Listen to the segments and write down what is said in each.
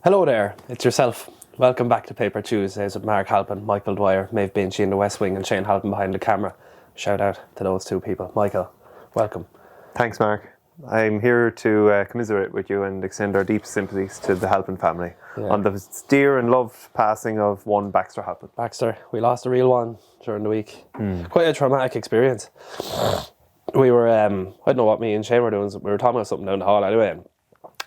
Hello there, it's yourself. Welcome back to Paper Tuesdays with Mark Halpin, Michael Dwyer, Maeve Binchy in the West Wing and Shane Halpin behind the camera. Shout out to those two people. Michael, welcome. Thanks, Mark. I'm here to commiserate with you and extend our deep sympathies to the Halpin family on the dear and loved passing of one Baxter Halpin. Baxter, we lost a real one during the week. Quite a traumatic experience. We were, I don't know what me and Shane were doing, we were talking about something down the hall anyway.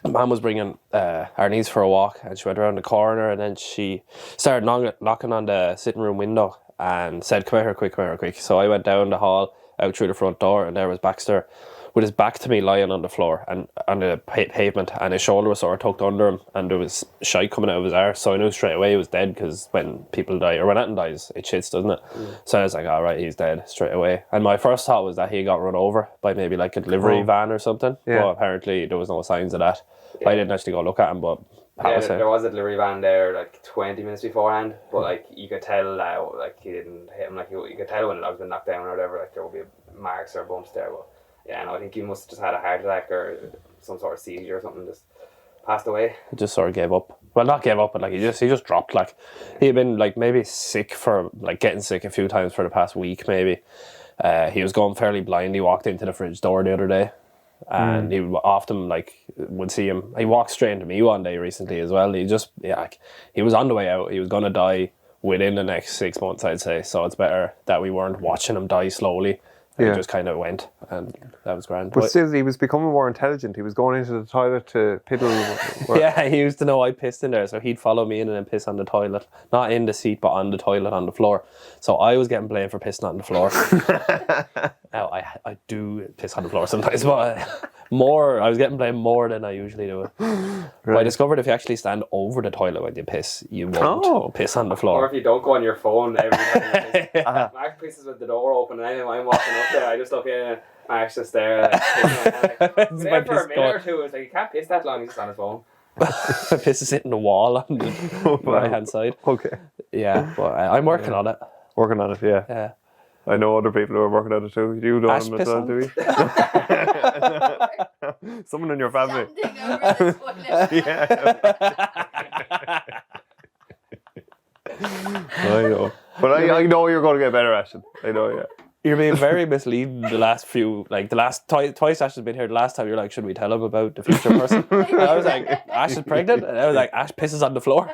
Mum was bringing our niece for a walk and she went around the corner and then she started knocking on the sitting room window and said, come here quick. So I went down the hall, out through the front door, and there was Baxter with his back to me lying on the floor and on the pavement, and his shoulder was sort of tucked under him and there was shite coming out of his arse. So I knew straight away he was dead, because when people die, or when anything dies, it shits, doesn't it? So I was like, all right, he's dead straight away. And my first thought was that he got run over by maybe like a delivery van or something. But apparently there was no signs of that. I didn't actually go look at him, but there was a delivery van there like 20 minutes beforehand, but like you could tell like he didn't hit him, like you could tell when the dog's been knocked down or whatever, like there will be marks or bumps there. But yeah, no, I think he must have just had a heart attack or some sort of seizure or something, just passed away. He just sort of gave up. Well, not gave up, but like he just dropped. Like he had been like maybe sick for like getting sick a few times for the past week maybe. He was going fairly blind. He walked into the fridge door the other day. And he often would see him. He walked straight into me one day recently as well. He was on the way out. He was going to die within the next 6 months, I'd say. So it's better that we weren't watching him die slowly. He just kind of went, and that was grand. But still, he was becoming more intelligent. He was going into the toilet to piddle. Yeah, he used to know I pissed in there, so he'd follow me in and then piss on the toilet. Not in the seat, but on the toilet on the floor. So I was getting blamed for pissing on the floor. Now, I do piss on the floor sometimes, but I was getting blamed more than I usually do. Right. But I discovered if you actually stand over the toilet when you piss, you won't piss on the floor. Or if you don't go on your phone every time you piss. Mark pisses with the door open, and anytime I'm walking up there, I just look in and Mark's just there. There for a minute or two, it's like, you can't piss that long, he's just on his phone. Piss is hitting the wall on the right hand side. Okay. Yeah, but I'm working on it. Working on it, yeah. Yeah. I know other people who are working on it too. You don't as well, do we? Someone in your family. Yeah. I know. But I know you're going to get better at it. I know, yeah. You're being very misleading the last few, twice Ash has been here. The last time you're like, should we tell him about the future person? And I was like, Ash is pregnant? And I was like, Ash pisses on the floor.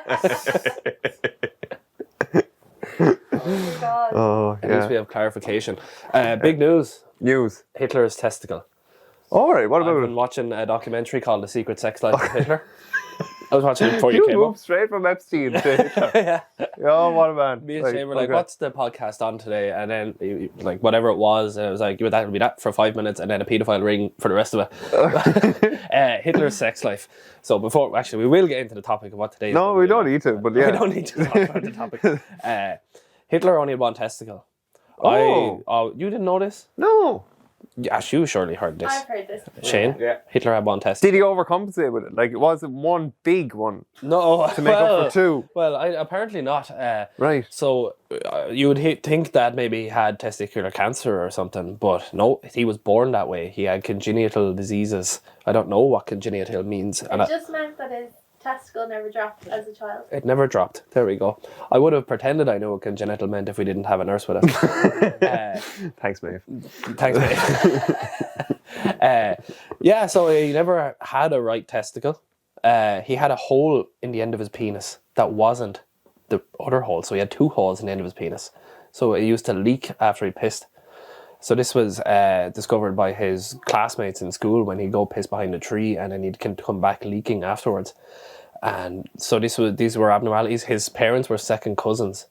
Oh, God. Oh, yeah. At least we have clarification. Big news. Hitler's testicle. All right, what about I've been watching a documentary called The Secret Sex Life of Hitler. I was watching it before you came moved up. Straight from Epstein to Hitler. Yeah. Oh, what a man. Me and Shane were like, what's the podcast on today? And then, like, whatever it was, and it was like, that'll be that for 5 minutes, and then a paedophile ring for the rest of it. Hitler's sex life. So before, actually, we will get into the topic of what today is. No, we don't need to, but yeah. We don't need to talk about the topic. Hitler only had one testicle. Oh. You didn't know this? No. Ash, you surely heard this. I've heard this. Shane? Yeah. Hitler had one testicle. Did he overcompensate with it? Like, was it one big one No. to make up for two? Well, apparently not. Right. So you would think that maybe he had testicular cancer or something, but no, he was born that way. He had congenital diseases. I don't know what congenital means. It just meant that his testicle never dropped as a child. It never dropped. There we go. I would have pretended I knew what congenital meant if we didn't have a nurse with us. Thanks, Maeve. Thanks, mate. Yeah, so he never had a right testicle. He had a hole in the end of his penis that wasn't the other hole. So he had two holes in the end of his penis. So it used to leak after he pissed. So this was discovered by his classmates in school when he'd go piss behind a tree and then he'd come back leaking afterwards. And so these were abnormalities. His parents were second cousins.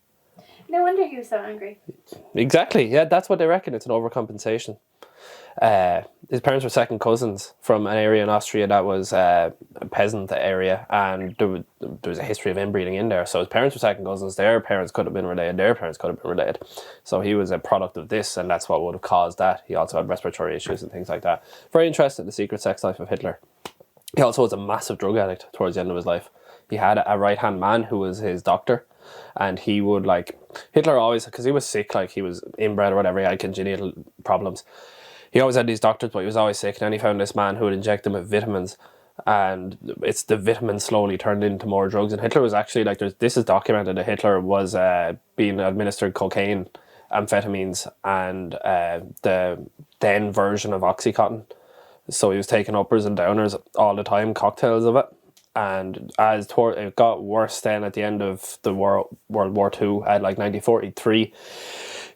No wonder he was so angry. Exactly. Yeah, that's what they reckon. It's an overcompensation. His parents were second cousins from an area in Austria that was a peasant area, and there was a history of inbreeding in there. So his parents were second cousins. Their parents could have been related. Their parents could have been related. So he was a product of this, and that's what would have caused that. He also had respiratory issues and things like that. Very interested in the secret sex life of Hitler. He also was a massive drug addict towards the end of his life. He had a right-hand man who was his doctor, and he would Hitler always, because he was sick, he was inbred or whatever, he had congenital problems. He always had these doctors, but he was always sick, and then he found this man who would inject him with vitamins, and it's the vitamin slowly turned into more drugs. And Hitler was actually like, this is documented that Hitler was being administered cocaine, amphetamines, and the then version of Oxycontin. So he was taking uppers and downers all the time, cocktails of it. And as it got worse then at the end of the World War II, at like 1943,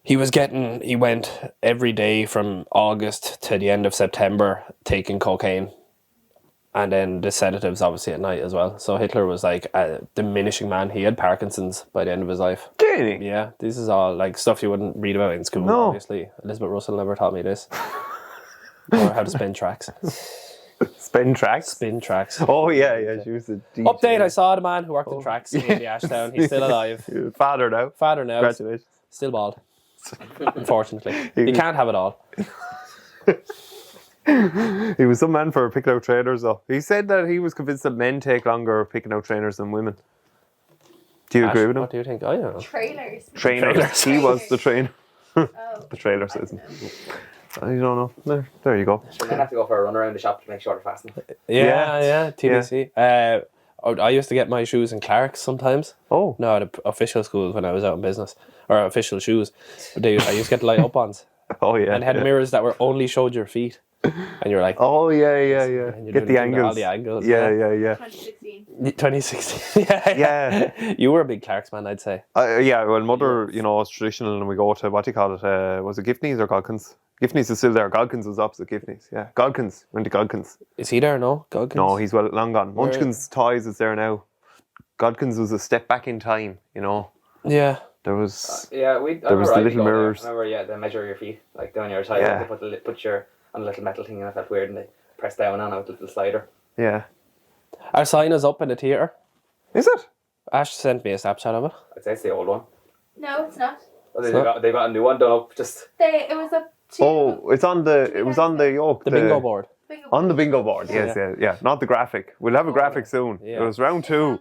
he went every day from August to the end of September taking cocaine. And then the sedatives obviously at night as well. So Hitler was like a diminishing man. He had Parkinson's by the end of his life. Did he? Yeah, this is all like stuff you wouldn't read about in school, No. obviously. Elizabeth Russell never taught me this. Or how to spin tracks. Spin tracks? Spin tracks. Oh, yeah. She was a DJ. Update, I saw the man who worked in tracks in the Ashdown. He's still alive. Father now. Father now. Congratulations. Still bald. Unfortunately. You can't have it all. He was some man for picking out trainers, though. He said that he was convinced that men take longer picking out trainers than women. Do you agree with him? What do you think? I don't know. Trailers. Trainers. He was the trainer. Oh, The trailer says. I don't know. There you go. We're going to have to go for a run around the shop to make sure they're fastened. Yeah, TBC. I used to get my shoes in Clark's sometimes. Oh. No, at official schools when I was out in business. Or official shoes. But I used to get the light up-ons. Oh, yeah. And they had mirrors that were only showed your feet. And you're like... Oh, yeah. And you're Get the angles. all the angles. Yeah. 2016. 2016. Yeah. You were a big Clark's man, I'd say. Yeah, well, mother, was traditional, and we go to, what do you call it? Was it Giffney's or Godkins? Giffney's is still there. Godkins was opposite Giffney's. Yeah, Godkins. Went to Godkins. Is he there? No? Goggins? No, he's long gone. Where- Munchkin's Toys is there now. Godkins was a step back in time, Yeah. There was... Yeah, There was the little mirrors. Remember, they measure your feet. Like down your child, Yeah. they put your on a little metal thing and it felt weird and they press down on it with a little slider. Yeah. Our sign is up in the theatre. Is it? Ash sent me a Snapchat of it. I'd say it's the old one. No, it's not. They got a new one done up. Just It was up to... Oh, it was on the yoke. The bingo board. On the bingo board, yes, yeah. Not the graphic. We'll have a graphic soon. Yeah. It was round 2.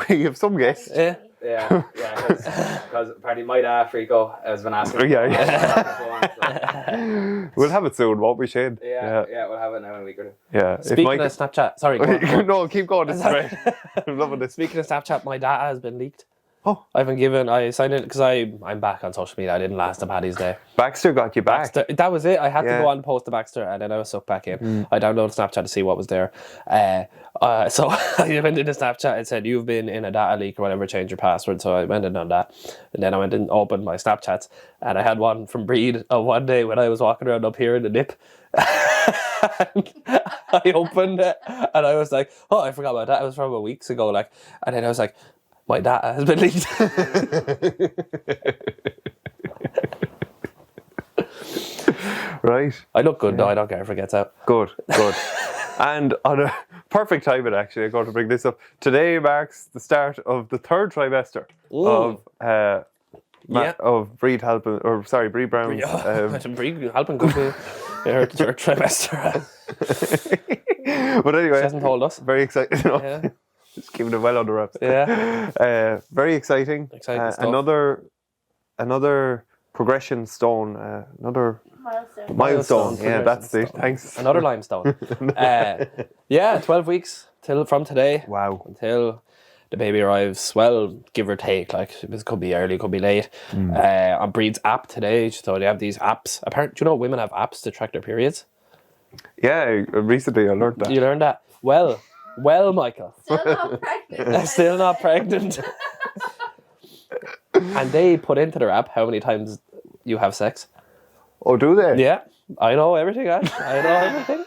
We have some guests. Yeah. yeah, because apparently my dad Frico has been asking. Yeah. We'll have it soon, won't we, Shane? Yeah, we'll have it now in a week or two. Yeah. Speaking of Snapchat, sorry. Go on. No, keep going. It's great. I'm loving this. Speaking of Snapchat, my data has been leaked. Oh. I signed it because I'm back on social media. I didn't last a Paddy's Day. Baxter got you back. That was it. I had to Yeah. go on and post to Baxter and then I was sucked back in. I downloaded Snapchat to see what was there. So I went into Snapchat and said, you've been in a data leak or whatever, change your password. So I went in on that. And then I went and opened my Snapchats. And I had one from Breed one day when I was walking around up here in the nip. And I opened it and I was like, oh, I forgot about that. It was from weeks ago. And then I was like, my data has been leaked. Right. I look good though. I don't care if it gets out. Good. And on a perfect timing, actually, I'm going to bring this up. Today marks the start of the 3rd trimester of Breed Brown's. Breed helping go to her trimester. But anyway, She hasn't told us. Very exciting. Yeah. Just keeping it well under wraps. Yeah. Very exciting. Exciting stuff. Another progression stone. Another Milestone. milestone. Yeah, progression that's it. stone. Thanks. Another limestone. 12 weeks from today Wow. until the baby arrives. Well, give or take. It could be early, could be late. On Breed's app today, so they have these apps. Apparently, do you know women have apps to track their periods? Yeah, recently I learned that. You learned that? Well, Michael. Still not pregnant. Still not pregnant. And they put into their app how many times you have sex. Oh, do they? Yeah, I know everything. I know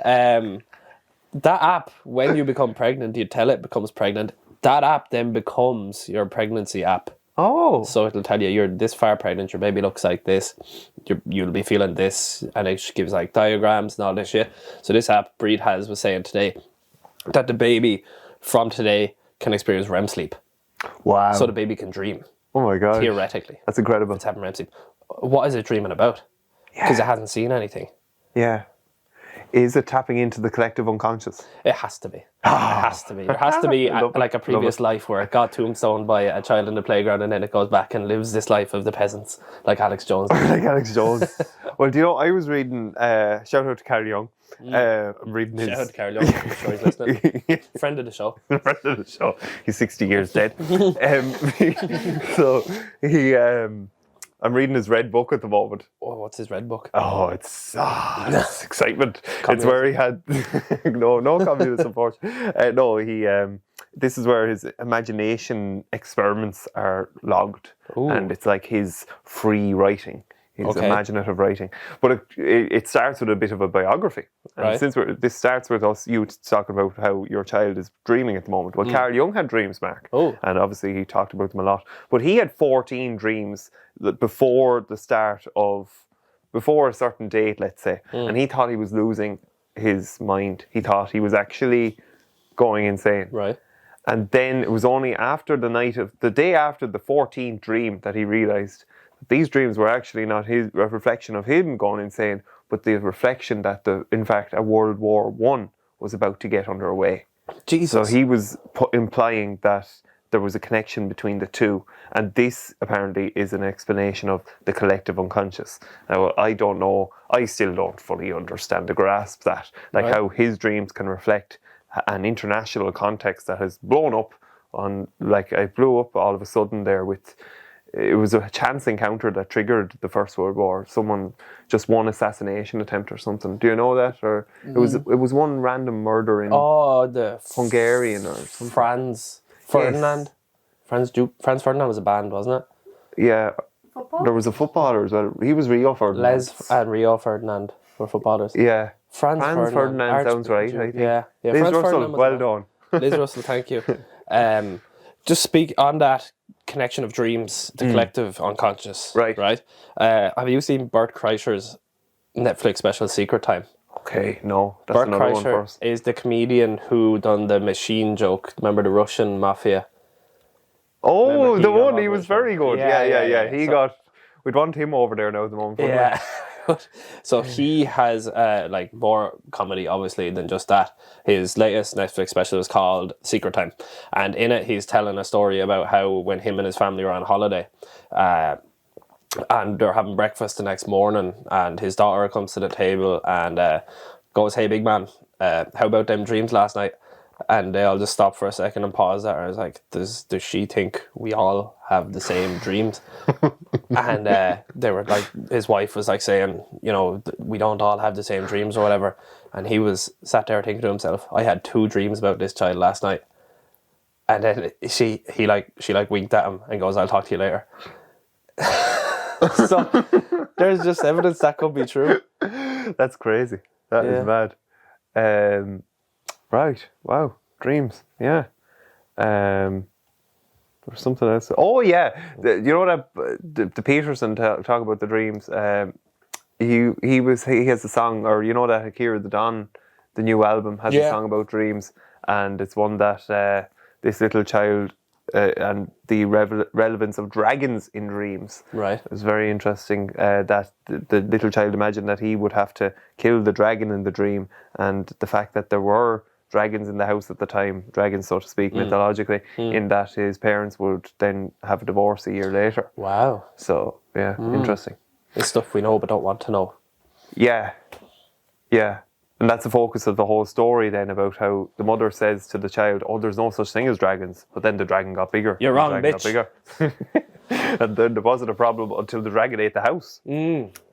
everything. That app, when you become pregnant, you tell it becomes pregnant. That app then becomes your pregnancy app. Oh. So it'll tell you you're this far pregnant, your baby looks like this, you'll be feeling this, and it gives diagrams and all this shit. So this app Breed was saying today that the baby from today can experience REM sleep. Wow. So the baby can dream, Oh my god. theoretically. That's incredible. It's having REM sleep. What is it dreaming about? Because it hasn't seen anything. Yeah. Is it tapping into the collective unconscious? It has to be. It has to be. There has to be Love it. a previous life where it got tombstoned by a child in the playground and then it goes back and lives this life of the peasants, like Alex Jones. Like Alex Jones. Well, do you know, I was reading, shout out to Carrie Young, I'm reading his... Shout out to Carl Young, I'm sure he's listening. Friend of the show. Friend of the show. He's 60 years dead. So I'm reading his red book at the moment. Oh, what's his red book? Oh, it's excitement. It's where he had no communist support. No, he. This is where his imagination experiments are logged, and it's like his free writing, his imaginative writing. But it starts with a bit of a biography, and since this starts with you talking about how your child is dreaming at the moment. Well, Carl Jung had dreams, Mark, and obviously he talked about them a lot. But he had 14 dreams before a certain date, let's say, and he thought he was losing his mind. He thought he was actually going insane. Right. And then it was only after the day after the 14th dream that he realised that these dreams were actually not a reflection of him going insane, but the reflection that in fact a World War I was about to get underway. Jesus. So he was implying that there was a connection between the two, and this apparently is an explanation of the collective unconscious. Now, I don't know, I still don't fully understand or grasp that, how his dreams can reflect an international context that has blown up on, it blew up all of a sudden there it was a chance encounter that triggered the First World War. Someone, just one assassination attempt or something. Do you know that? Or it was one random murder in the Hungarian or something. Franz Ferdinand. Yes. Franz Ferdinand was a band, wasn't it? Yeah. Football? There was a footballer as well. He was Rio Ferdinand. Les and Rio Ferdinand were footballers. Yeah. Franz Ferdinand sounds right, I think. Yeah. Liz Franz Russell, Ferdinand well done. Liz Russell, thank you. Just speak on that connection of dreams, the collective unconscious. Right. Have you seen Bert Kreischer's Netflix special Secret Time? Okay, no. That's Bert another one for us. Kreischer is the comedian who done the machine joke. Remember the Russian mafia? Oh, the one, he was very good. Yeah. We'd want him over there now at the moment. Yeah. So he has more comedy obviously than just that. His latest Netflix special is called Secret Time, and in it he's telling a story about how when him and his family were on holiday, and they're having breakfast the next morning, and his daughter comes to the table and goes, "Hey big man, how about them dreams last night?" And they all just stop for a second and pause there. I was like, does she think we all have the same dreams? And they were like, his wife was like saying, we don't all have the same dreams or whatever. And he was sat there thinking to himself, I had 2 dreams about this child last night. And then she winked at him and goes, I'll talk to you later. So there's just evidence that could be true. That's crazy. That is mad. Right. Wow. Dreams. Yeah. There's something else. Oh yeah. You know that the Peterson talk about the dreams. He has a song, or you know that Akira the Don, the new album has a song about dreams, and it's one that this little child and the relevance of dragons in dreams. Right. It was very interesting that the little child imagined that he would have to kill the dragon in the dream, and the fact that there were dragons in the house at the time, dragons so to speak, mythologically, in that his parents would then have a divorce a year later. Wow. So, yeah, interesting. It's stuff we know but don't want to know. Yeah. Yeah. And that's the focus of the whole story then, about how the mother says to the child, oh, there's no such thing as dragons. But then the dragon got bigger. You're wrong, bitch. bitch. Got bigger. And then there wasn't a problem until the dragon ate the house.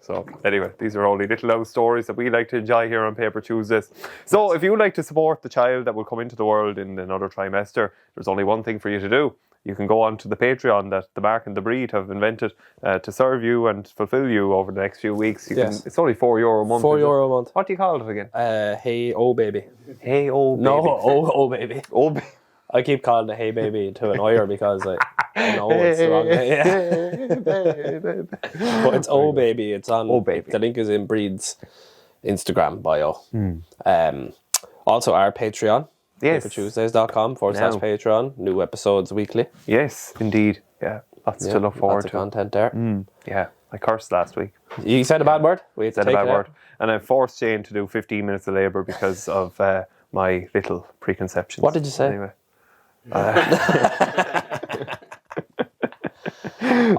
So anyway, these are only little old stories that we like to enjoy here on Paper Tuesdays. So if you would like to support the child that will come into the world in another trimester, there's only one thing for you to do. You can go on to the Patreon that the Mark and the Breed have invented to serve you and fulfill you over the next few weeks. It's only €4 a month. €4 a month. What do you call it again? Hey, oh baby. Hey, oh baby. No, oh baby. Oh baby. I keep calling it hey baby to annoy her because I know it's the wrong name. But it's oh baby. It's on. Oh baby. The link is in Breed's Instagram bio. Also our Patreon. Yes. papertuesdays.com/Patreon. New episodes weekly. Yes, indeed. Yeah. Lots to look forward lots of content there. Yeah. I cursed last week. You said a bad word? We said a bad word. And I forced Jane to do 15 minutes of labour because of my little preconceptions. What did you say? Anyway.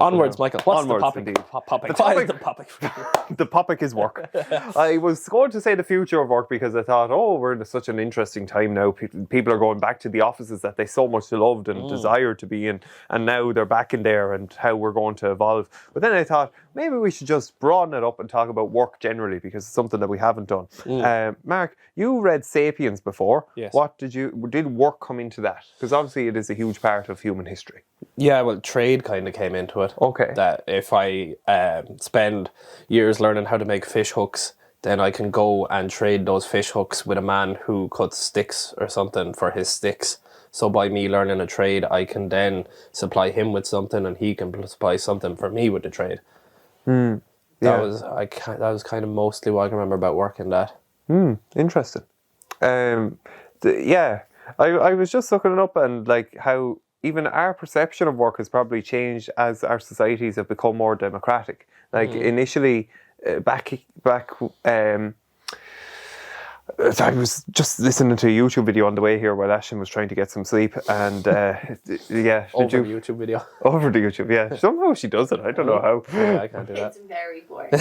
Onwards, Michael. What's Onwards, the topic? indeed. Topic. The What topic- is the topic? The topic is work. I was going to say the future of work because I thought, we're in such an interesting time now. People are going back to the offices that they so much loved and desired to be in, and now they're back in there, and how we're going to evolve. But then I thought maybe we should just broaden it up and talk about work generally, because it's something that we haven't done. Mark, you read *Sapiens* before. Yes. Did work come into that? Because obviously it is a huge part of human history. Yeah, well, trade kind of came into it. Okay. That if I spend years learning how to make fish hooks, then I can go and trade those fish hooks with a man who cuts sticks or something for his sticks. So by me learning a trade, I can then supply him with something, and he can supply something for me with the trade. Yeah. That was kind of mostly what I can remember about working that. Interesting. I was just looking it up, and like how even our perception of work has probably changed as our societies have become more democratic. Like initially, back. I was just listening to a YouTube video on the way here while Ashlyn was trying to get some sleep, and Over the YouTube video. over the YouTube, yeah. Somehow she does it. I don't know how. Yeah, I can't do that. It's very boring.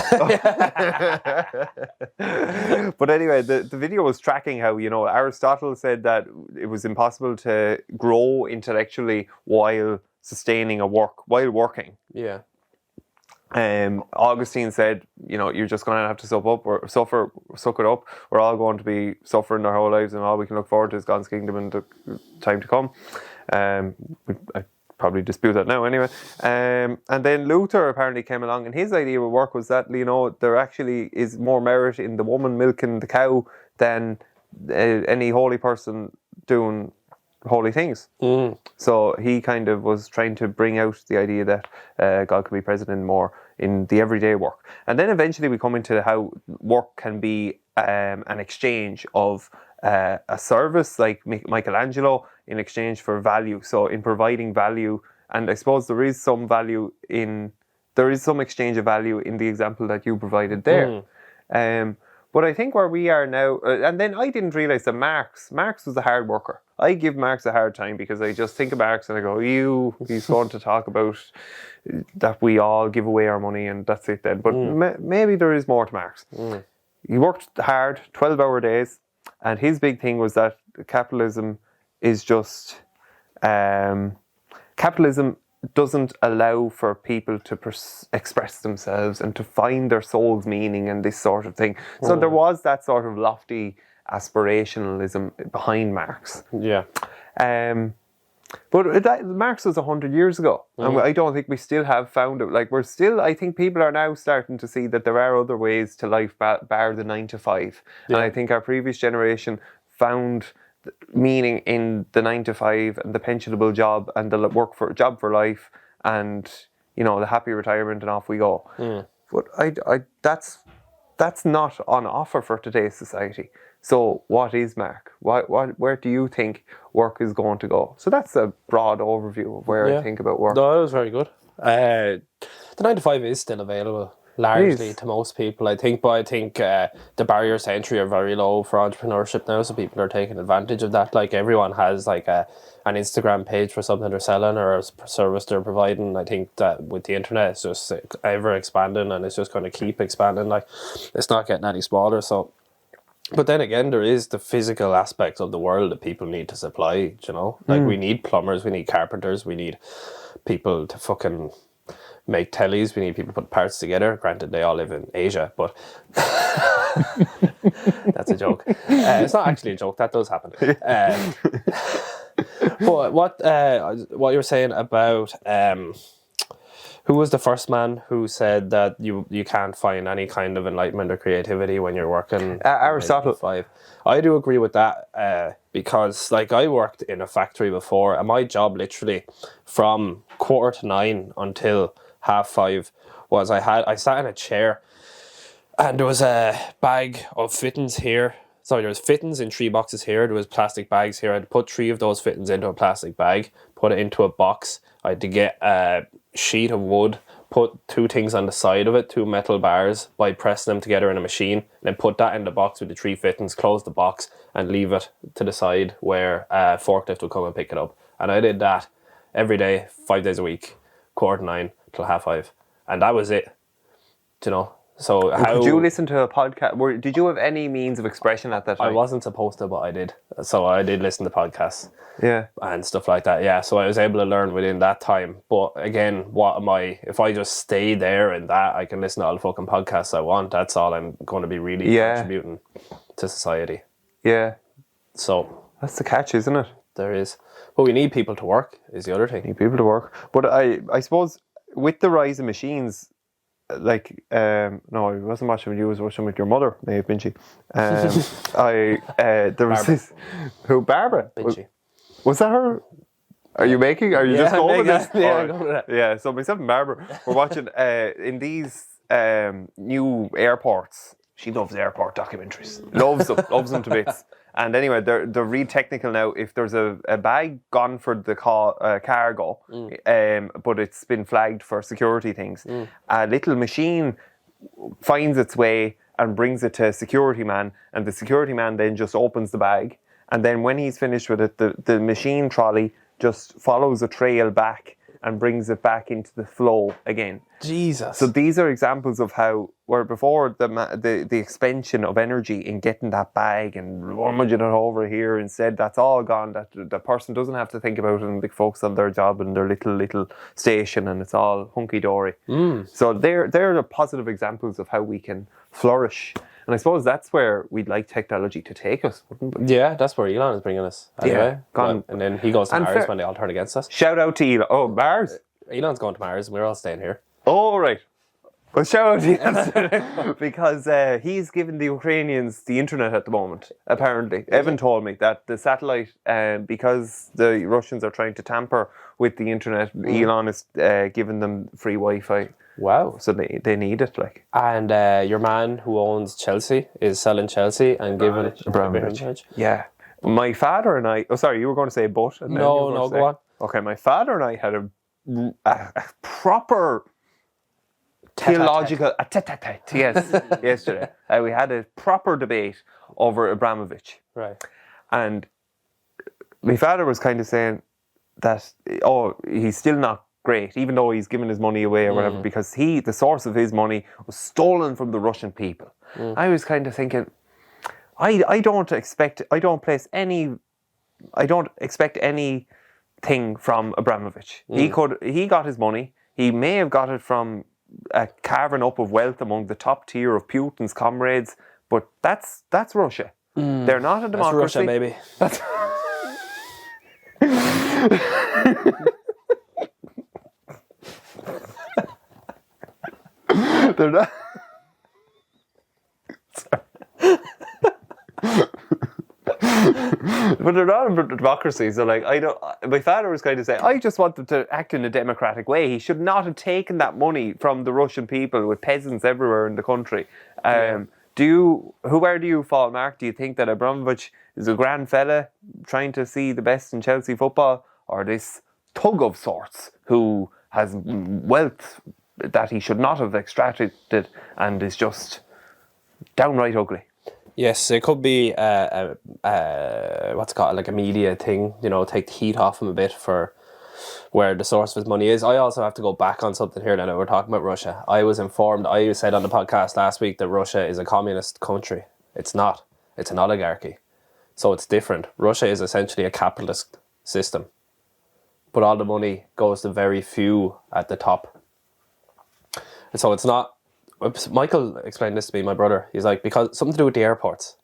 But anyway, the video was tracking how, Aristotle said that it was impossible to grow intellectually while while working. Yeah. Augustine said, you're just going to have to suck it up. We're all going to be suffering our whole lives, and all we can look forward to is God's kingdom and the time to come. I probably dispute that now anyway. And then Luther apparently came along, and his idea of work was that, there actually is more merit in the woman milking the cow than any holy person doing holy things. So he kind of was trying to bring out the idea that God can be present in the everyday work. And then eventually we come into how work can be an exchange of a service, like Michelangelo, in exchange for value. So in providing value, and I suppose there is some exchange of value in the example that you provided there. But I think where we are now, and then I didn't realise that Marx was a hard worker. I give Marx a hard time because I just think of Marx and I go, he's going to talk about that we all give away our money and that's it then. But maybe there is more to Marx. He worked hard, 12-hour days, and his big thing was that capitalism is just... capitalism doesn't allow for people to express themselves and to find their soul's meaning and this sort of thing. So there was that sort of lofty aspirationalism behind Marx. Yeah. But Marx was 100 years ago, and I don't think we still have found it. Like, I think people are now starting to see that there are other ways to life bar the 9 to 5. Yeah. And I think our previous generation found meaning in the 9 to 5 and the pensionable job and the job for life and the happy retirement, and off we go. But that's not on offer for today's society. So what is Mark? Where do you think work is going to go? So that's a broad overview of where I think about work. No, that was very good. The 9 to 5 is still available largely to most people, I think. But I think the barriers to entry are very low for entrepreneurship now, so people are taking advantage of that. Like, everyone has like an Instagram page for something they're selling or a service they're providing. I think that with the internet, it's just ever expanding, and it's just going to keep expanding. Like, it's not getting any smaller. So, but then again, there is the physical aspects of the world that people need to supply. Like we need plumbers, we need carpenters, we need people to fucking make tellies, we need people to put parts together. Granted, they all live in Asia, but that's a joke. It's not actually a joke, that does happen. But what you were saying about who was the first man who said that you can't find any kind of enlightenment or creativity when you're working? Aristotle. 5. I do agree with that because, like, I worked in a factory before, and my job literally from 8:45 until 5:30 was I sat in a chair, and there was a bag of fittings here. So there was fittings in 3 boxes here. There was plastic bags here. I'd put 3 of those fittings into a plastic bag, put it into a box. I had to get a sheet of wood, put 2 things on the side of it, 2 metal bars, by pressing them together in a machine, and then put that in the box with the 3 fittings, close the box, and leave it to the side where a forklift would come and pick it up. And I did that every day, 5 days a week, 8:45, till 5:30, and that was it. Do you know? So how Could you listen to a podcast? Did you have any means of expression at that time? I wasn't supposed to, but I did. So I did listen to podcasts. Yeah. And stuff like that, yeah. So I was able to learn within that time. But again, if I just stay there and that, I can listen to all the fucking podcasts I want. That's all I'm going to be really contributing to society. Yeah. So that's the catch, isn't it? There is. But we need people to work, is the other thing. Need people to work. But I suppose with the rise of machines, like, no, I wasn't watching with you, I was watching with your mother, may have been she. There was this, who, Barbara? Binchy. Was that her? Are you just going with this? Yeah, I'm going with that. Yeah, so myself and Barbara were watching in these new airports. She loves airport documentaries. Loves them to bits. And anyway, they're really technical now. If there's a bag gone for the cargo, but it's been flagged for security things, a little machine finds its way and brings it to a security man, and the security man then just opens the bag, and then when he's finished with it, the machine trolley just follows a trail back and brings it back into the flow again. Jesus. So these are examples of how, where before the expansion of energy in getting that bag and rummaging it over here, instead that's all gone. That the person doesn't have to think about it and they focus on their job and their little station, and it's all hunky dory. So they're the positive examples of how we can flourish. And I suppose that's where we'd like technology to take us, wouldn't we? Yeah, that's where Elon is bringing us. Anyway. Yeah, and then he goes to Mars when they all turn against us. Shout out to Elon. Oh, Mars? Elon's going to Mars and we're all staying here. Oh, right. Well, shout out to Elon. Because he's giving the Ukrainians the internet at the moment, apparently. Evan told me that the satellite, because the Russians are trying to tamper with the internet, Elon is giving them free Wi-Fi. Wow. So they need it, like. And your man who owns Chelsea is selling Chelsea and giving Abramovich. Yeah. My father and I... Oh, sorry, you were going to say but? And No, go on. Okay, my father and I had a proper theological... Yes, yesterday. We had a proper debate over Abramovich. Right. And my father was kind of saying that, he's still not great, even though he's given his money away or whatever, because the source of his money was stolen from the Russian people. I was kind of thinking, I don't expect anything from Abramovich. He got his money. He may have got it from a carving up of wealth among the top tier of Putin's comrades, but that's Russia. They're not a democracy. That's Russia, baby. They're not. But they're not a democracy. So, like, my father was kind of saying, I just want them to act in a democratic way. He should not have taken that money from the Russian people with peasants everywhere in the country. Where do you fall, Mark? Do you think that Abramovich is a grand fella trying to see the best in Chelsea football, or this thug of sorts who has wealth that he should not have extracted and is just downright ugly? Yes, it could be what's it called, like a media thing, take the heat off him a bit for where the source of his money is. I also have to go back on something here now. We're talking about Russia. I was informed, I said on the podcast last week that Russia is a communist country. It's not. It's an oligarchy. So it's different. Russia is essentially a capitalist system. But all the money goes to very few at the top. And so it's not... Michael explained this to me, my brother. He's like, because something to do with the airports.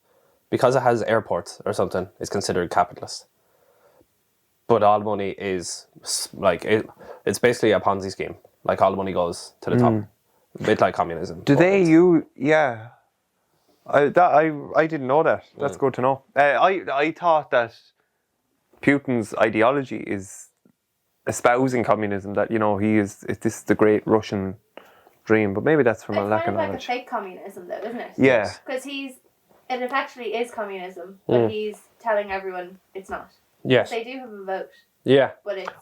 Because it has airports or something, it's considered capitalist. But all the money is like it's basically a Ponzi scheme. Like all the money goes to the top, a bit like communism. Do they use? Yeah, I didn't know that. That's good to know. I thought that Putin's ideology is espousing communism. That this is the great Russian dream. But maybe that's from a lack of knowledge. It's like a fake communism, though, isn't it? Yeah. Because it actually is communism, but he's telling everyone it's not. Yes. They do have a vote. Yeah. But it's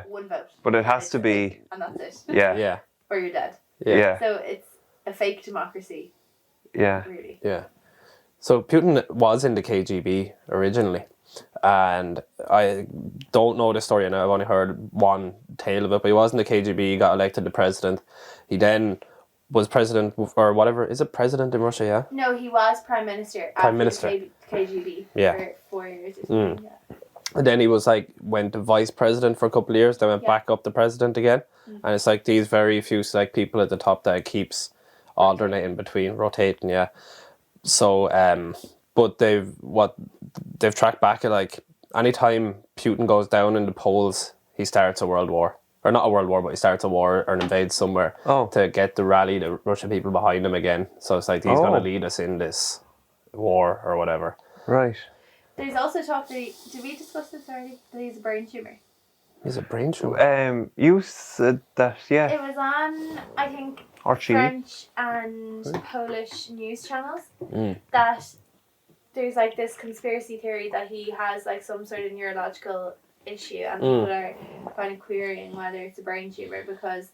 one vote. But it has to be... And that's it. Yeah. Yeah. Or you're dead. Yeah. So it's a fake democracy. Yeah. Really. Yeah. So Putin was in the KGB originally. and I don't know the story, and I've only heard one tale of it, but he was in the KGB, he got elected the president. He then was president, or whatever, is it president in Russia, yeah? No, he was prime minister Prime after minister. the KGB Yeah. for 4 years or something. Yeah. And then he was like, went to vice president for a couple of years, then went back up to president again. And it's like these very few like people at the top that keeps alternating between, rotating, yeah. So, but they've tracked back at like, anytime Putin goes down in the polls, he starts a world war. Or not a world war, but he starts a war or invades somewhere to get rally the Russian people behind him again. So it's like he's going to lead us in this war or whatever. Right. There's also talk that did we discuss this already? That he's a brain tumour. He's a brain tumour. You said that, yeah. It was on, I think, Archie. French and Polish news channels that there's like this conspiracy theory that he has like some sort of neurological issue, and people are kind of querying whether it's a brain tumour because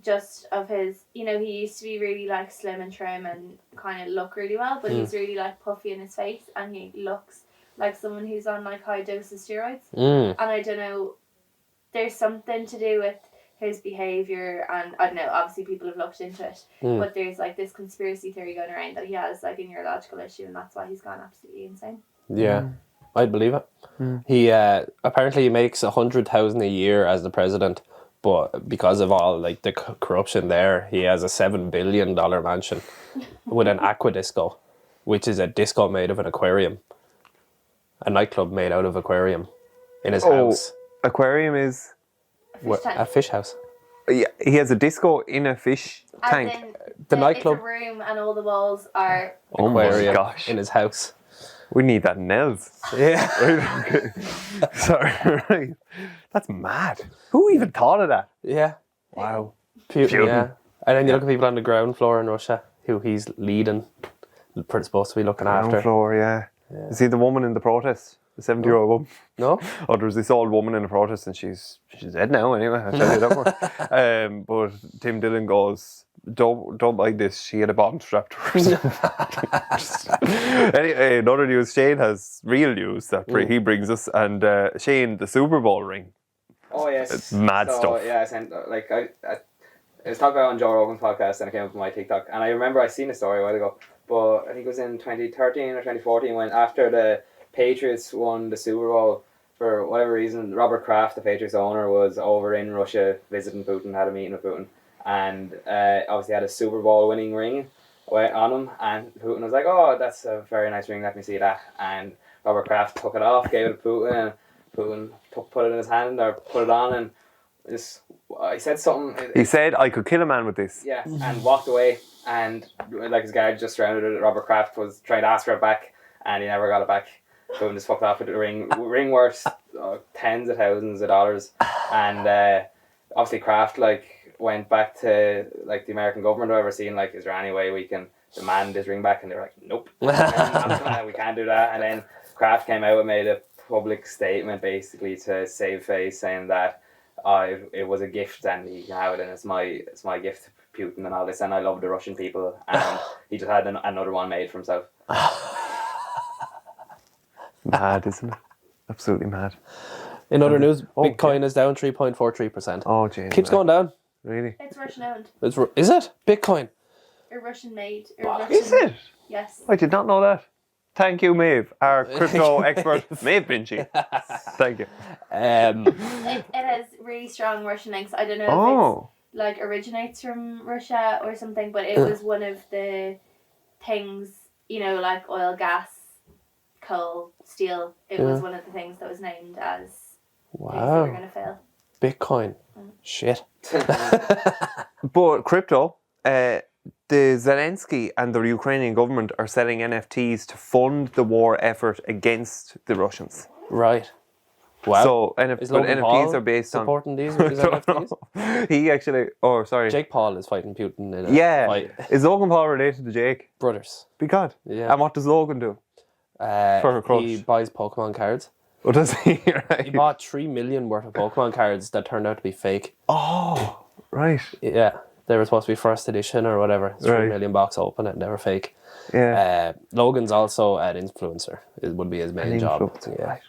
just of his, you know, he used to be really like slim and trim and kind of look really well, but he's really like puffy in his face, and he looks like someone who's on like high doses steroids. And I don't know, there's something to do with his behaviour, and I don't know, obviously people have looked into it, but there's like this conspiracy theory going around that he has like a neurological issue, and that's why he's gone absolutely insane. Yeah, I'd believe it. He apparently he makes 100,000 a year as the president, but because of all like the corruption there, he has a $7 billion mansion with an aqua disco, which is a disco made of an aquarium, a nightclub made out of aquarium in his house. Aquarium is A fish house. Yeah, he has a disco in a fish As tank. in, The nightclub. It's a room and all the walls are... Oh my Aquarium gosh. in his house. We need that in Els. Yeah. Right, okay. Sorry, right. That's mad. Who even thought of that? Yeah. Wow. Putin, yeah. And then you look at people on the ground floor in Russia who he's leading, supposed to be looking Ground after. floor, yeah. You see the woman in the protest? The 70-year-old woman? No? Oh, there's this old woman in the protest, and she's dead now anyway, I'll tell you that much. But Tim Dillon goes, don't mind this, she had a bomb strapped to her. Anyway, another news, Shane has real news that he brings us, and Shane, the Super Bowl ring. Oh yes, It's mad stuff. Yeah, I sent like I was talking about it on Joe Rogan's podcast, and it came up on my TikTok, and I remember I seen a story a while ago, but I think it was in 2013 or 2014 when after the Patriots won the Super Bowl, for whatever reason, Robert Kraft, the Patriots owner, was over in Russia visiting Putin, had a meeting with Putin, and obviously had a Super Bowl winning ring on him, and Putin was like, "Oh, that's a very nice ring, let me see that." And Robert Kraft took it off, gave it to Putin, and Putin put it in his hand, or put it on, and just, he said something. He said, "I could kill a man with this." Yeah, and walked away, and like his guard just surrounded it. Robert Kraft was trying to ask for it back, and he never got it back. Putin just fucked off with the ring worth tens of thousands of dollars, and obviously Kraft like went back to like the American government or whatever, seeing like, is there any way we can demand this ring back? And they were like, nope, we can't do that. And then Kraft came out and made a public statement basically to save face, saying that it was a gift and he can have it, and it's my gift to Putin and all this, and I love the Russian people, and he just had another one made for himself. Mad, isn't it? Absolutely mad. In other news, Bitcoin is down 3.43%. Oh, Jane. Keeps going down. Really? It's Russian owned. Is it? Bitcoin? Or Russian made. Is it? Yes. I did not know that. Thank you, Maeve, our crypto expert. Maeve Binchy. Thank you. It has really strong Russian links. I don't know if it's like originates from Russia or something, but it was one of the things, you know, like oil, gas, coal, steel. It was one of the things that was named as things that were going to fail. Bitcoin. Shit. But crypto, the Zelensky and the Ukrainian government are selling NFTs to fund the war effort against the Russians. Right. Wow. So Is Logan NFTs Paul are based on supporting these with his NFTs? He actually. Oh, sorry. Jake Paul is fighting Putin in a fight. Is Logan Paul related to Jake? Brothers. Be God. Yeah. And what does Logan do? For her crush. He buys Pokemon cards. What does he? Right. He bought 3 million worth of Pokemon cards that turned out to be fake. Oh, right. Yeah. They were supposed to be first edition or whatever. 3 million box open it, never fake. Yeah. Logan's also an influencer. It would be his main job. Influencer, right.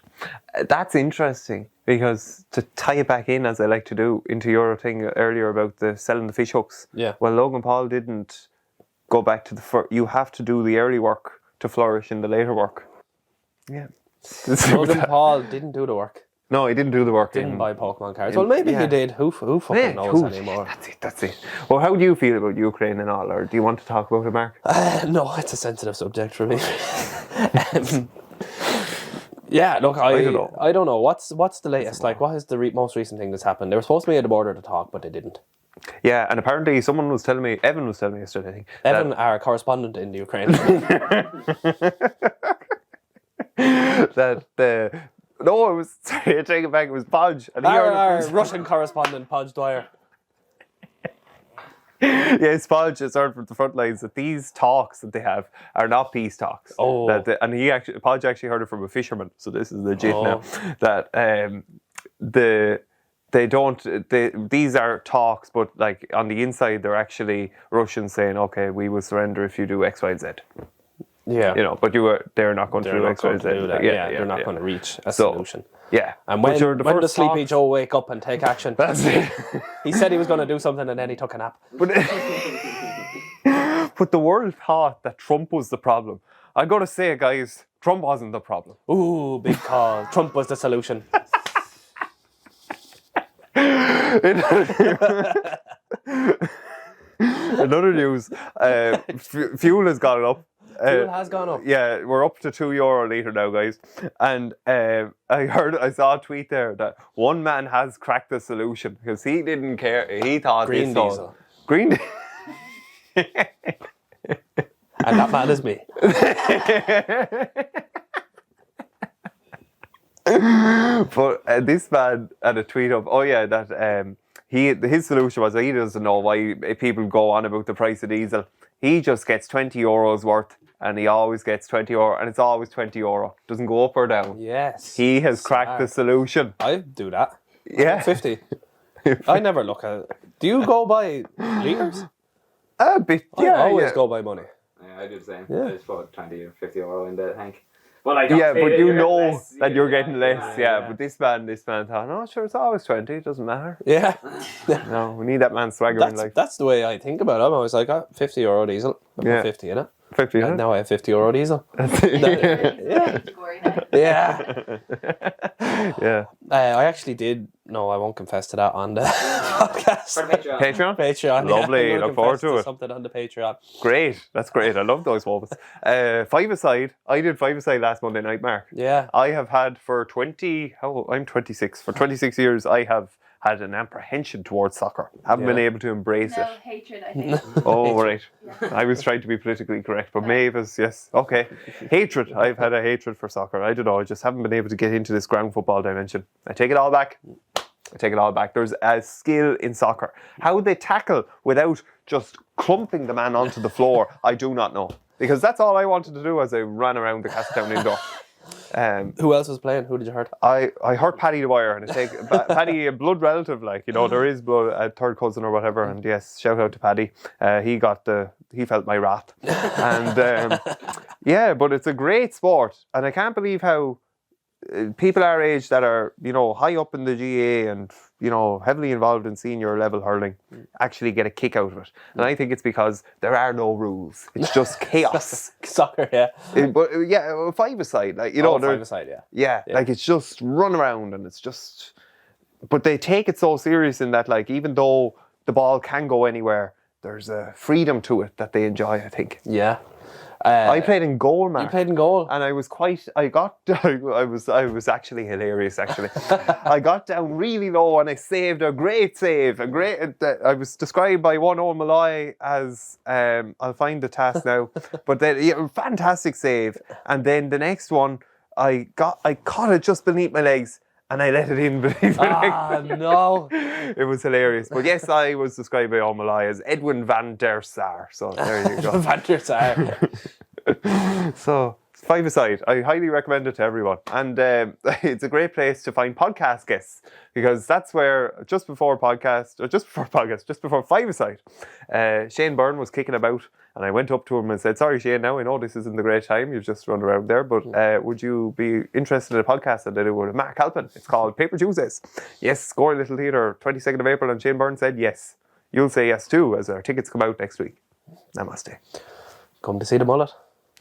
That's interesting because to tie it back in, as I like to do, into your thing earlier about the selling the fish hooks. Yeah. Well, Logan Paul didn't go back to you have to do the early work to flourish in the later work. Yeah. Logan Paul didn't do the work. No, he didn't do the work. Didn't buy Pokemon cards. Well, maybe he did. Who fucking knows anymore? That's it. Well, how do you feel about Ukraine and all? Or do you want to talk about it, Mark? No, it's a sensitive subject for me. Yeah, look, I don't know. What's the latest? Like, what is the most recent thing that's happened? They were supposed to be at the border to talk, but they didn't. Yeah, and apparently Evan was telling me yesterday, I think. Evan, our correspondent in the Ukraine. No, it was, sorry, I take it back, it was Podge. And our Russian correspondent, Podge Dwyer. Yes, Podge has heard from the front lines that these talks that they have are not peace talks. Oh. Podge actually heard it from a fisherman, so this is legit now. That these are talks, but like on the inside they're actually Russians saying, okay, we will surrender if you do X, Y, Z. Yeah. You know, but they're not going to do X, Y, Z. They're not going to reach a solution. Yeah. And when does Sleepy Joe wake up and take action? That's it. He said he was going to do something and then he took a nap. But the world thought that Trump was the problem. I got to say, guys, Trump wasn't the problem. Ooh, big call. Trump was the solution. Another news, fuel has gone up. Fuel has gone up. Yeah, we're up to €2 a litre now, guys. And I saw a tweet there that one man has cracked the solution because he didn't care. He thought Green diesel. Green diesel. And that man is me. But this man had a tweet of, that his solution was that he doesn't know why people go on about the price of diesel. He just gets €20 worth, and he always gets €20, and it's always €20. Doesn't go up or down. Yes. He has cracked the solution. I do that. Yeah. 50. I never look at it. Do you go by litres? A bit. I always go by money. Yeah, I do the same. Yeah. I just put 20 or €50 in the tank. But like, but you know that you're getting less. Yeah, but this man thought, no, sure, it's always 20. It doesn't matter. Yeah. No, we need that man swaggering like. That's the way I think about it. I'm always like, €50 diesel. I put 50 in it. 50. And now I have €50 diesel. Yeah. Yeah. I actually did. No, I won't confess to that on the podcast. For Patreon. Patreon? Lovely, look forward to it. Something on the Patreon. Great, that's great. I love those moments. Five-a-side. I did five-a-side last Monday night, Mark. Yeah. I have had I'm 26. For 26 years, I have had an apprehension towards soccer. Haven't been able to embrace it. Hatred, I think. Oh, right. Yeah. I was trying to be politically correct, but Mavis, yes. Okay. Hatred. I've had a hatred for soccer. I don't know. I just haven't been able to get into this ground football dimension. I take it all back. There's a skill in soccer. How they tackle without just clumping the man onto the floor, I do not know. Because that's all I wanted to do as I ran around the Castletown indoor. Who else was playing? Who did you hurt? I hurt Paddy the Wire, and Paddy, a blood relative, like, you know, there is blood, a third cousin or whatever, and yes, shout out to Paddy. He felt my wrath. And but it's a great sport, and I can't believe how people our age that are, you know, high up in the GA and, you know, heavily involved in senior level hurling actually get a kick out of it. And I think it's because there are no rules. It's just chaos. Soccer, yeah. Five-a-side, like, you know. Five-a-side, yeah. Like, it's just run around and it's just... But they take it so serious in that, like, even though the ball can go anywhere, there's a freedom to it that they enjoy, I think. Yeah. I played in goal, man. You played in goal? And I was actually hilarious, actually. I got down really low and I saved a great save. I was described by one Owen Malloy as, I'll find the task now, but then, fantastic save. And then the next one, I caught it just beneath my legs. And I let it in beneath my legs. No. It was hilarious. But yes, I was described by Owen Malloy as Edwin van der Sar. So there you go. Van der Sar. So Five-a-side. I highly recommend it to everyone. And it's a great place to find podcast guests because that's where just before five-a-side, Shane Byrne was kicking about and I went up to him and said, sorry Shane, now I know this isn't the great time, you've just run around there, but would you be interested in a podcast that I do with Mark Halpin? It's called Paper Tuesdays. Yes, Score Little Theatre, 22nd of April, and Shane Byrne said yes. You'll say yes too as our tickets come out next week. Namaste. Come to see the mullet.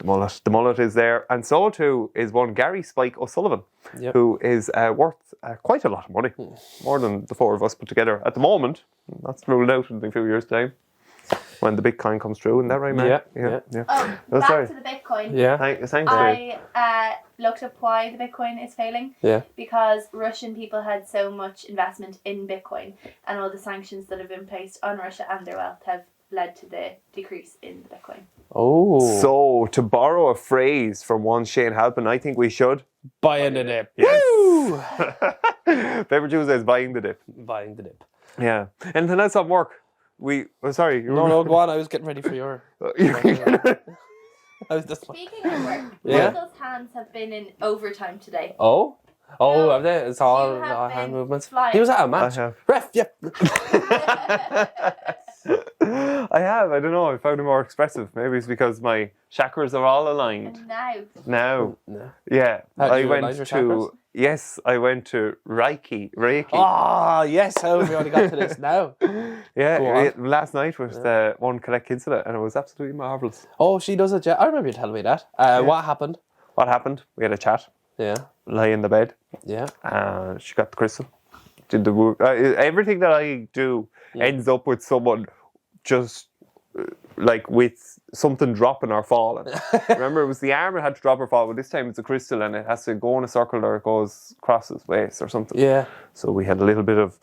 The mullet is there, and so too is one Gary Spike O'Sullivan, who is worth quite a lot of money, more than the four of us put together at the moment. That's ruled out in a few years' time when the Bitcoin comes through. Isn't that right, man? Oh, back to the Bitcoin. Yeah. Thanks. I looked up why the Bitcoin is failing. Yeah. Because Russian people had so much investment in Bitcoin, and all the sanctions that have been placed on Russia and their wealth have led to the decrease in the Bitcoin. Oh. So, to borrow a phrase from one Shane Halpin, I think we should Buying the dip. Yes. Woo! Paper Tuesdays buying the dip. Buying the dip. Yeah. Anything else on work? Sorry. No, go on. I was getting ready for your... I was just... Speaking of work, Yeah. Michael's hands have been in overtime today. Oh, No, have they? It's all you have hand been movements. flying. He was at a match. I have. Ref, yep. I have. I don't know. I found it more expressive. Maybe it's because my chakras are all aligned. And now, Now. No. Yeah. How did I you went align your to... chakras? Yes, I went to Reiki. Ah, yes. How have we only got to this now? Yeah, Go on. last night was the one Collect Kinsella, and it was absolutely marvellous. Oh, she does it. Yeah, I remember you telling me that. What happened? What happened? We had a chat, Yeah. lay in the bed. Yeah. She got the crystal, did the work. Everything that I do ends up with someone just like with something dropping or falling. Remember, it was the arm that had to drop or fall, but this time it's a crystal and it has to go in a circle or it goes across his waist or something. Yeah. So we had a little bit of,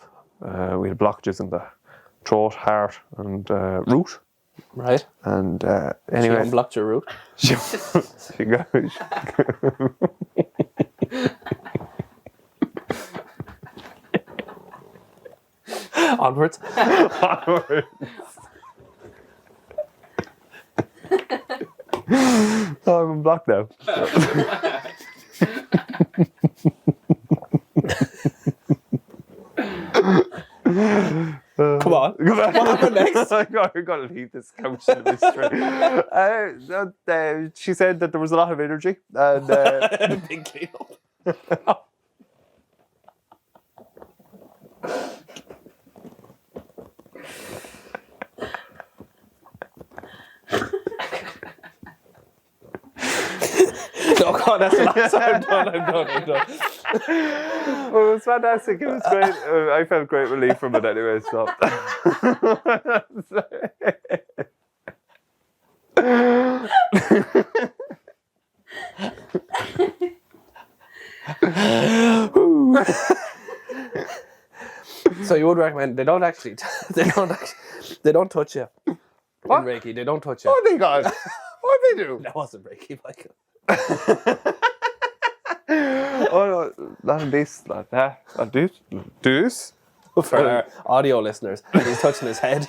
we had blockages in the throat, heart, and root. Right. And She anyway, unblocked your route. she got. Onwards. Oh, I'm blocked now. Come on. What happened next? I got to leave this couch in a mystery. She said that there was a lot of energy and Big clean up. No, God, that's the last time. I'm done. well, it was fantastic. It was great. I felt great relief from it anyway. So. So you would recommend? They don't touch you. What? In Reiki, they don't touch you. Oh my God! What they do? That wasn't Reiki, Michael. Oh no, not this, not that, not this, this. For our audio listeners, he's touching his head.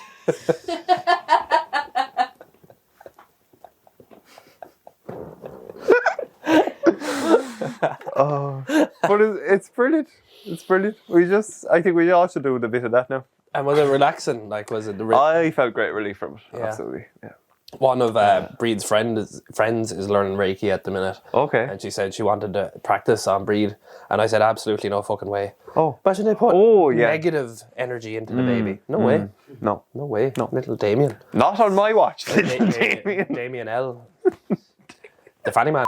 But it's brilliant. It's brilliant. I think we all should do a bit of that now. And was it relaxing? Like, was it the I felt great relief from it. Yeah. Absolutely. Yeah. one of Breed's friends is learning Reiki at the minute. Okay. And she said she wanted to practice on Breed, and I said absolutely no fucking way. Oh. Imagine they put Yeah. negative energy into the baby. No way. No. No way. No. Little Damien. Not on my watch. Damien L. The fanny man.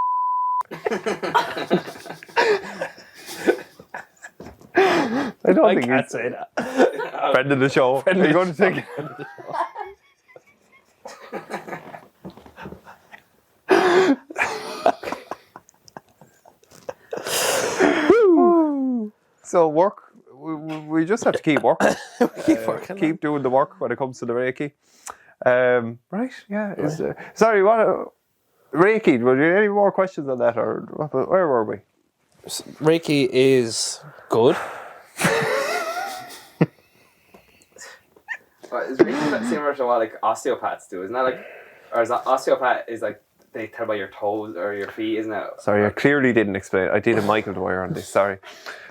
I don't I think can't he's say that. friend of the show. Are you going to take it? So work, we just have to keep working. Keep working. Keep doing the work when it comes to the Reiki. Right, yeah. Sorry, what? Reiki, were there any more questions on that, or where were we? Reiki is good. Is Reiki similar to what like osteopaths do? Isn't that like, or is that osteopath is like they tell by your toes or your feet, isn't it? Sorry, I clearly didn't explain. I did a Michael Dwyer on this. Sorry.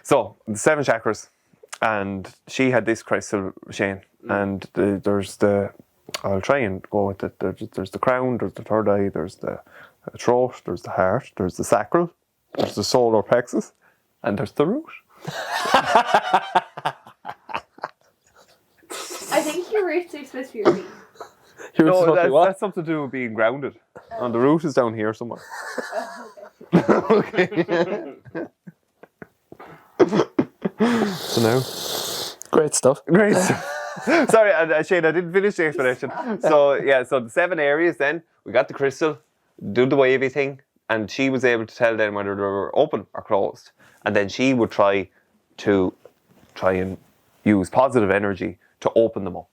So the 7 chakras, and she had this crystal, Shane, and there's the. I'll try and go with it. There's the crown, there's the third eye, there's the throat, there's the heart, there's the sacral, there's the solar plexus, and there's the root. I think your roots are supposed to be your feet. No, that's something to do with being grounded. And the root is down here somewhere. Okay. So now, Great stuff. great. Sorry, Shane, I didn't finish the explanation. So so the 7 areas. Then we got the crystal, do the wavy thing, and she was able to tell them whether they were open or closed. And then she would try and use positive energy to open them up.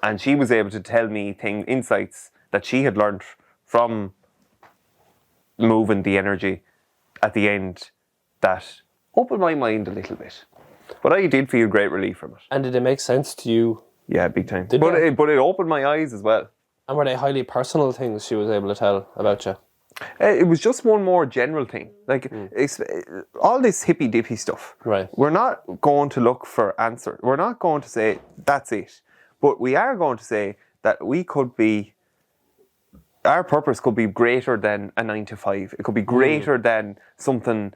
And she was able to tell me insights that she had learned from moving the energy at the end that opened my mind a little bit. But I did feel great relief from it. And did it make sense to you? Yeah, big time. Did But it? it opened my eyes as well. And were they highly personal things she was able to tell about you? It was just one more general thing. Like, all this hippy-dippy stuff. Right. We're not going to look for answers. We're not going to say, that's it. But we are going to say that our purpose could be greater than a 9 to 5. It could be greater than something,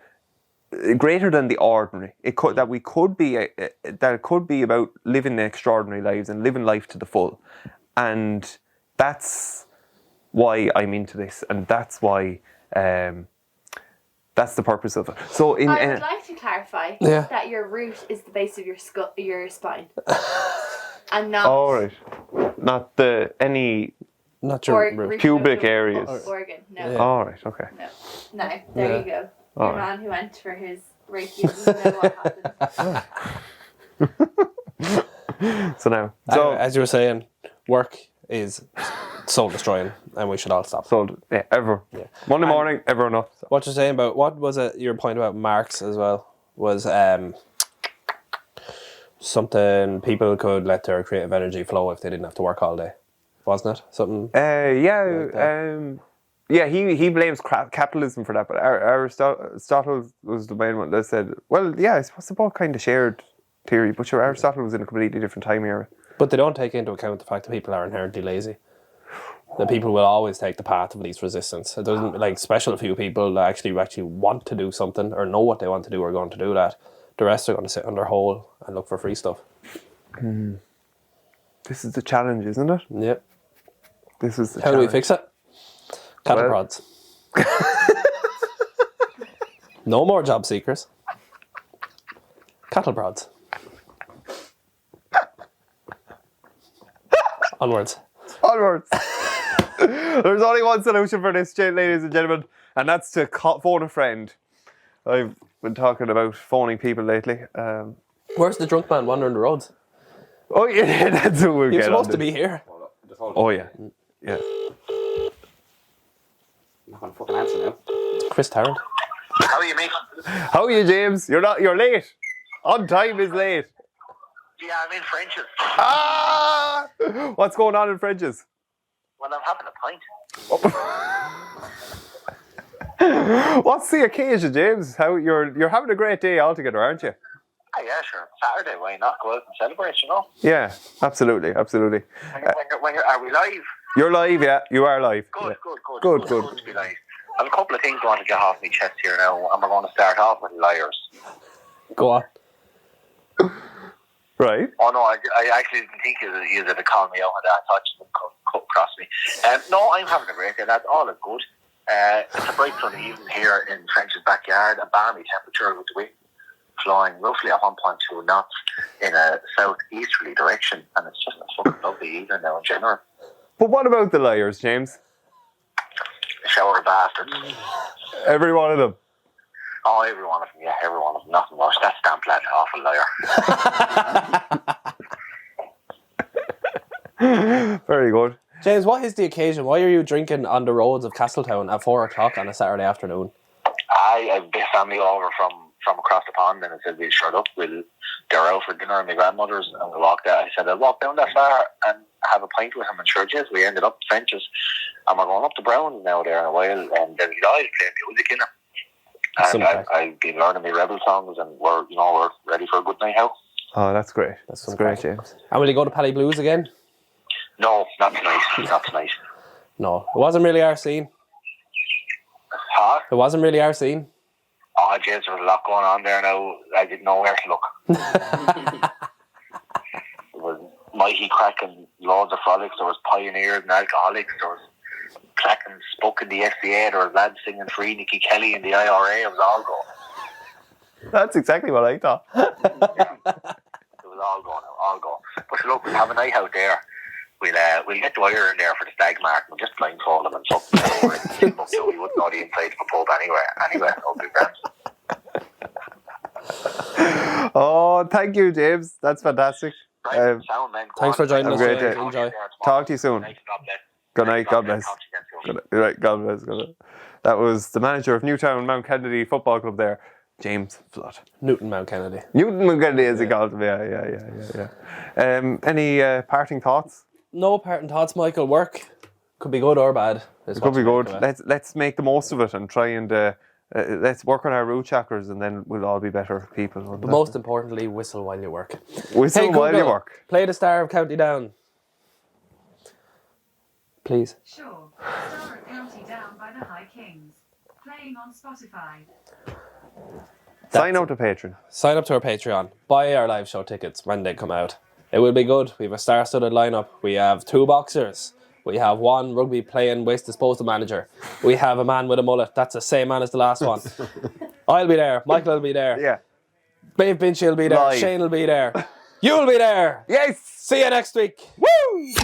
greater than the ordinary. It could be about living extraordinary lives and living life to the full. And that's why I'm into this, and that's why that's the purpose of it. So I would like to clarify that your root is the base of your spine, and not. All right, not Not your root pubic nodal areas. Organ. No. Yeah. All right, okay. No. There you go. Your man who went for his Reiki doesn't know what happened. So as you were saying, work is soul destroying, and we should all stop. Monday morning, everyone up. What you're saying about, what was it, your point about marks as well, was something people could let their creative energy flow if they didn't have to work all day, wasn't it? Something. He blames capitalism for that, but Aristotle was the main one that said, well, yeah, I suppose they both kind of shared theory, but sure, Aristotle was in a completely different time era. But they don't take into account the fact that people are inherently lazy. That people will always take the path of least resistance. It doesn't, like, special few people that actually want to do something or know what they want to do are going to do that. The rest are going to sit on their hole and look for free stuff. This is the challenge, isn't it? Yep. This is the How do we fix it? Cattle prods. No more job seekers. Cattle prods. Onwards. There's only one solution for this, ladies and gentlemen, and that's to phone a friend. I've been talking about phoning people lately. Where's the drunk man wandering the roads? Oh yeah, that's what we're He was getting. supposed to be here. Oh yeah, yeah. I'm not going to fucking answer now. Chris Tarrant. How are you, mate? How are you, James? You're late. On time is late. Yeah, I'm in French's. Ah! What's going on in French's? Well, I'm having a pint. What's the occasion, James? How you're having a great day altogether, aren't you? Oh, yeah, sure. Saturday, why not go out and celebrate, you know? Yeah, absolutely. Are we live? You're live, yeah. You are live. Good, Yeah. good to be live. I have a couple of things I want to get off my chest here now, and we're going to start off with liars. Go on. Right. Oh, no, I actually didn't think you were to call me out on that. I thought you would come across me. No, I'm having a great day. That's all is good. It's a bright sunny evening here in French's backyard, a balmy temperature with the wind flowing roughly at 1.2 knots in a southeasterly direction, and it's just a fucking lovely evening now in general. But what about the liars, James? Shower bastards. Every one of them. Oh, every one of them, yeah, every one of them. Nothing worse. That stamp lad, an awful liar. Very good. James, what is the occasion? Why are you drinking on the roads of Castletown at 4 o'clock on a Saturday afternoon? I have a family over from across the pond, and I said, we'll shut up. They're out for dinner at my grandmother's, and we walked out. I said, I'll walk down that far, and have a pint with him, and sure, yes, we ended up trenches, and we're going up to Browns now there in a while, and there's guys playing music in it. And I've been learning my rebel songs, and we're ready for a good night out. Oh, that's great. That's great, James. And will you go to Paddy Blues again? No, not tonight. Not tonight. No, it wasn't really our scene. Huh? It wasn't really our scene. Oh, jeez, there was a lot going on there now. I didn't know where to look. There was mighty cracking loads of frolics. There was pioneers and alcoholics. There was cracking spoke in the FCA. There was lads singing Free Nicky Kelly in the IRA. It was all going. That's exactly what I thought. It was all going. But look, we'll have a night out there. We'll get Dwyer in there for the stag mark. We'll just blindfold him and something. So we wouldn't know the inside of a pub anyway, it'll be grand. Oh, thank you, James. That's fantastic. Right, sound, man. Thanks for joining us. Great day. Enjoy. Talk to you soon. Good night. God bless. Right, God bless. That was the manager of Newtown Mount Kennedy Football Club there, James Flood. Newton Mount Kennedy. Newton Mount Kennedy, as he called him. Yeah. Any parting thoughts? No parting thoughts, Michael. Work could be good or bad. It could be good. Let's make the most of it and try and let's work on our root chakras, and then we'll all be better people. But most importantly, whistle while you work. Whistle while you work. Play the Star of County Down. Please. Sure. Star of County Down by the High Kings. Playing on Spotify. Sign up to Patreon. Sign up to our Patreon. Buy our live show tickets when they come out. It will be good. We have a star-studded lineup. We have 2 boxers. We have 1 rugby playing waste disposal manager. We have a man with a mullet. That's the same man as the last one. I'll be there. Michael will be there. Yeah. Dave Binchy will be there. Live. Shane will be there. You'll be there. Yes. See you next week. Woo!